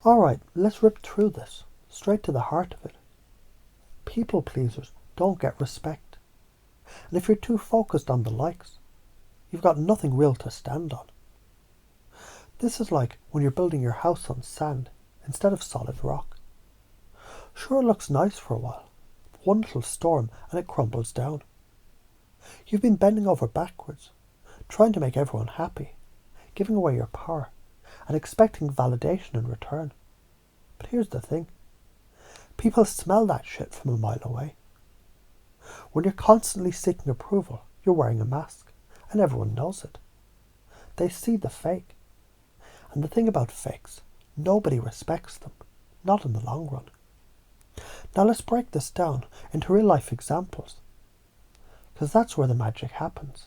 Alright, let's rip through this, straight to the heart of it. People pleasers don't get respect. And if you're too focused on the likes, you've got nothing real to stand on. This is like when you're building your house on sand instead of solid rock. Sure, it looks nice for a while. One little storm and it crumbles down. You've been bending over backwards, trying to make everyone happy, giving away your power, and expecting validation in return. But here's the thing. People smell that shit from a mile away. When you're constantly seeking approval, you're wearing a mask, and everyone knows it. They see the fake. And the thing about fakes, nobody respects them, not in the long run. Now let's break this down into real life examples, because that's where the magic happens.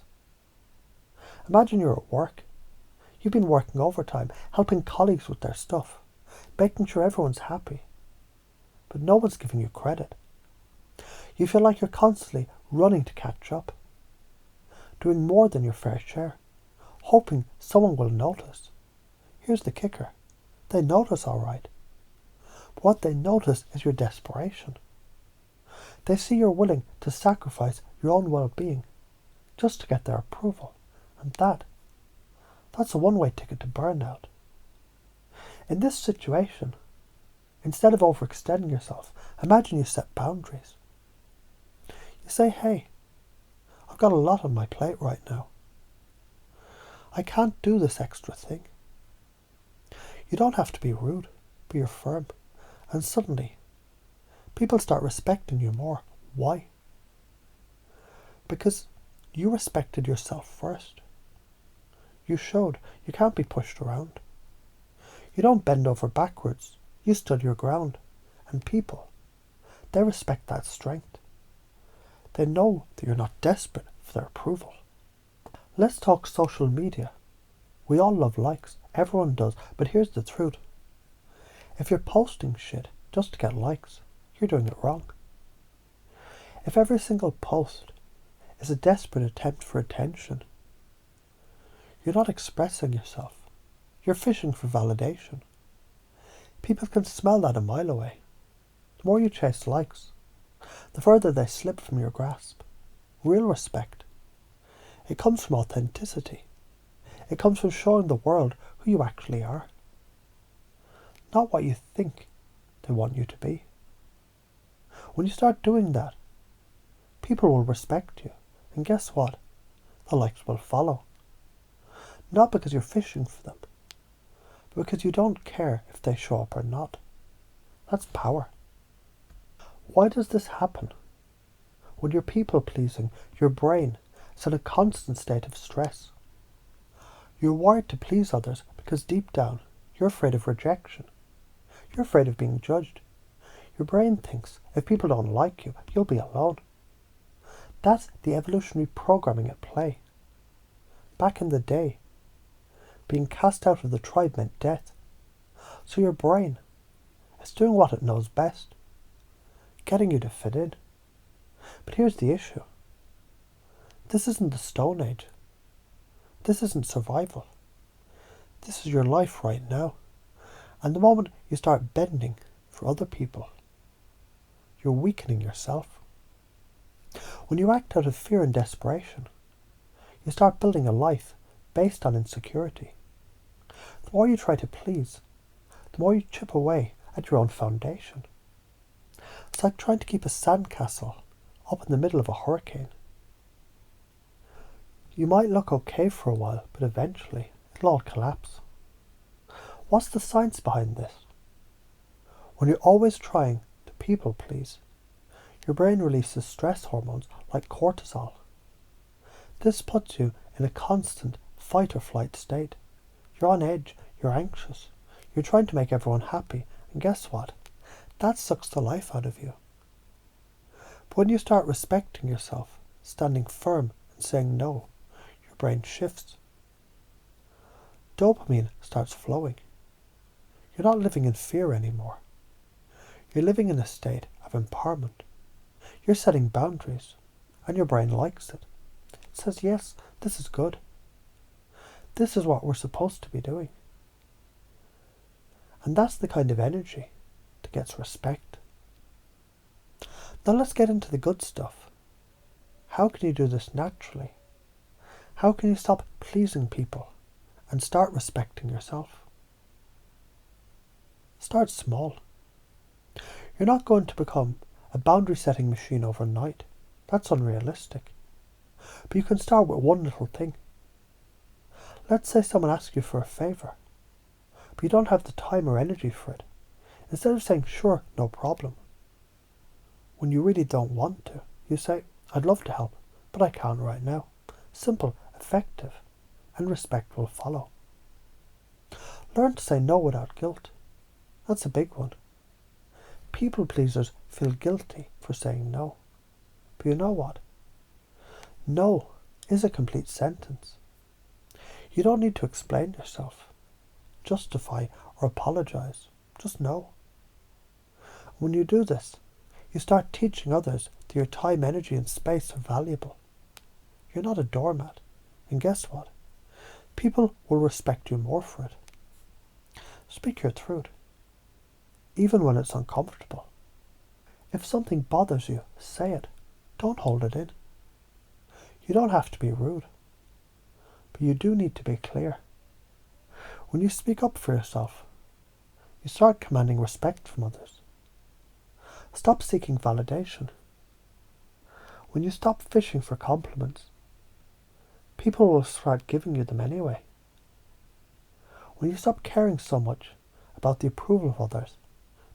Imagine you're at work. You've been working overtime, helping colleagues with their stuff, making sure everyone's happy. But no one's giving you credit. You feel like you're constantly running to catch up, doing more than your fair share, hoping someone will notice. Here's the kicker. They notice all right. But what they notice is your desperation. They see you're willing to sacrifice your own well-being just to get their approval. And that's a one-way ticket to burnout. In this situation, instead of overextending yourself, imagine you set boundaries. You say, hey, I've got a lot on my plate right now. I can't do this extra thing. You don't have to be rude, but you're firm. And suddenly, people start respecting you more. Why? Because you respected yourself first. You showed you can't be pushed around. You don't bend over backwards. You stood your ground. And people, they respect that strength. They know that you're not desperate for their approval. Let's talk social media. We all love likes. Everyone does. But here's the truth. If you're posting shit just to get likes, you're doing it wrong. If every single post is a desperate attempt for attention, you're not expressing yourself. You're fishing for validation. People can smell that a mile away. The more you chase likes, the further they slip from your grasp. Real respect. It comes from authenticity. It comes from showing the world who you actually are. Not what you think they want you to be. When you start doing that, people will respect you. And guess what? The likes will follow. Not because you're fishing for them, but because you don't care if they show up or not. That's power. Why does this happen? When you're people-pleasing, your brain is in a constant state of stress. You're wired to please others because deep down, you're afraid of rejection. You're afraid of being judged. Your brain thinks if people don't like you, you'll be alone. That's the evolutionary programming at play. Back in the day, being cast out of the tribe meant death. So your brain is doing what it knows best, getting you to fit in. But here's the issue. This isn't the Stone Age. This isn't survival. This is your life right now. And the moment you start bending for other people, you're weakening yourself. When you act out of fear and desperation, you start building a life based on insecurity. The more you try to please, the more you chip away at your own foundation. It's like trying to keep a sandcastle up in the middle of a hurricane. You might look okay for a while, but eventually it'll all collapse. What's the science behind this? When you're always trying to people please, your brain releases stress hormones like cortisol. This puts you in a constant fight or flight state. You're on edge, you're anxious, you're trying to make everyone happy, and guess what? That sucks the life out of you. But when you start respecting yourself, standing firm and saying no, your brain shifts. Dopamine starts flowing. You're not living in fear anymore. You're living in a state of empowerment. You're setting boundaries, and your brain likes it. It says, yes, this is good. This is what we're supposed to be doing. And that's the kind of energy that gets respect. Now let's get into the good stuff. How can you do this naturally? How can you stop pleasing people and start respecting yourself? Start small. You're not going to become a boundary-setting machine overnight. That's unrealistic. But you can start with one little thing. Let's say someone asks you for a favour, but you don't have the time or energy for it. Instead of saying, sure, no problem, when you really don't want to, you say, I'd love to help, but I can't right now. Simple, effective, and respect will follow. Learn to say no without guilt. That's a big one. People pleasers feel guilty for saying no. But you know what? No is a complete sentence. You don't need to explain yourself, justify, or apologize. Just no. When you do this, you start teaching others that your time, energy, and space are valuable. You're not a doormat. And guess what? People will respect you more for it. Speak your truth, even when it's uncomfortable. If something bothers you, say it. Don't hold it in. You don't have to be rude, but you do need to be clear. When you speak up for yourself, you start commanding respect from others. Stop seeking validation. When you stop fishing for compliments, people will start giving you them anyway. When you stop caring so much about the approval of others,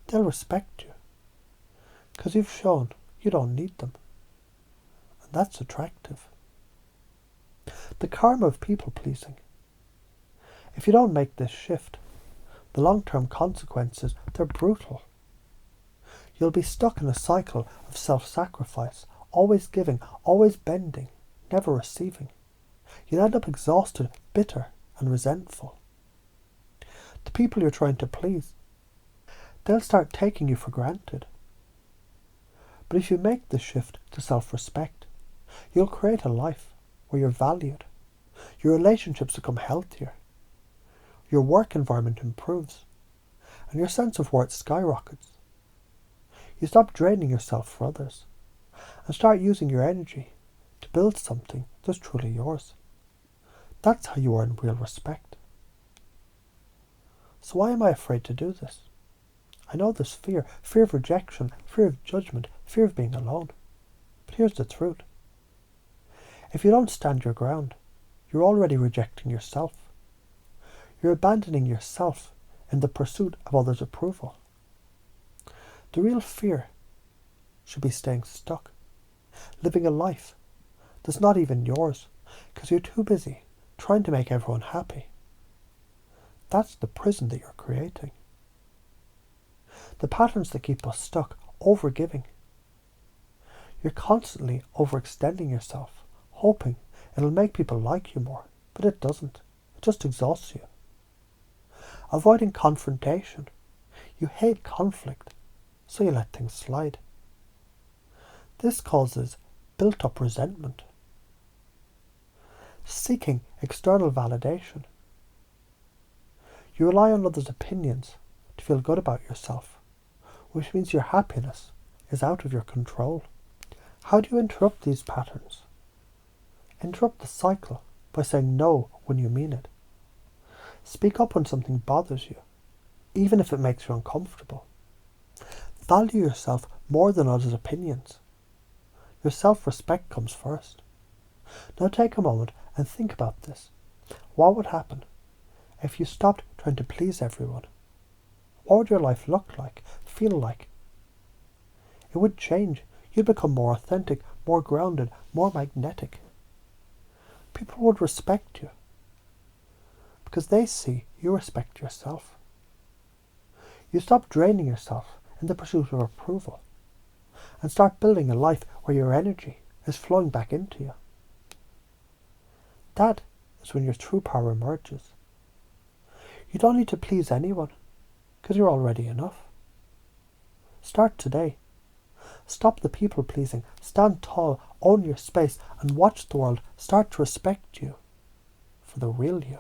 they'll respect you, because you've shown you don't need them. And that's attractive. The karma of people pleasing. If you don't make this shift, the long-term consequences, they're brutal. You'll be stuck in a cycle of self-sacrifice, always giving, always bending, never receiving. You'll end up exhausted, bitter, and resentful. The people you're trying to please, they'll start taking you for granted. But if you make the shift to self-respect, you'll create a life where you're valued. Your relationships become healthier. Your work environment improves. And your sense of worth skyrockets. You stop draining yourself for others and start using your energy to build something that's truly yours. That's how you earn real respect. So why am I afraid to do this? I know there's fear of rejection, fear of judgment, fear of being alone. But here's the truth. If you don't stand your ground, you're already rejecting yourself. You're abandoning yourself in the pursuit of others' approval. The real fear should be staying stuck, living a life that's not even yours, because you're too busy trying to make everyone happy. That's the prison that you're creating. The patterns that keep us stuck, overgiving. You're constantly overextending yourself, hoping it'll make people like you more, but it doesn't. It just exhausts you. Avoiding confrontation. You hate conflict, so you let things slide. This causes built-up resentment. Seeking external validation. You rely on others' opinions to feel good about yourself, which means your happiness is out of your control. How do you interrupt these patterns? Interrupt the cycle by saying no when you mean it. Speak up when something bothers you, even if it makes you uncomfortable. Value yourself more than others' opinions. Your self-respect comes first. Now take a moment and think about this. What would happen if you stopped trying to please everyone? What would your life look like, feel like? It would change. You'd become more authentic, more grounded, more magnetic. People would respect you because they see you respect yourself. You stop draining yourself in the pursuit of approval and start building a life where your energy is flowing back into you. That is when your true power emerges. You don't need to please anyone because you're already enough. Start today. Stop the people pleasing, stand tall, own your space, and watch the world start to respect you for the real you.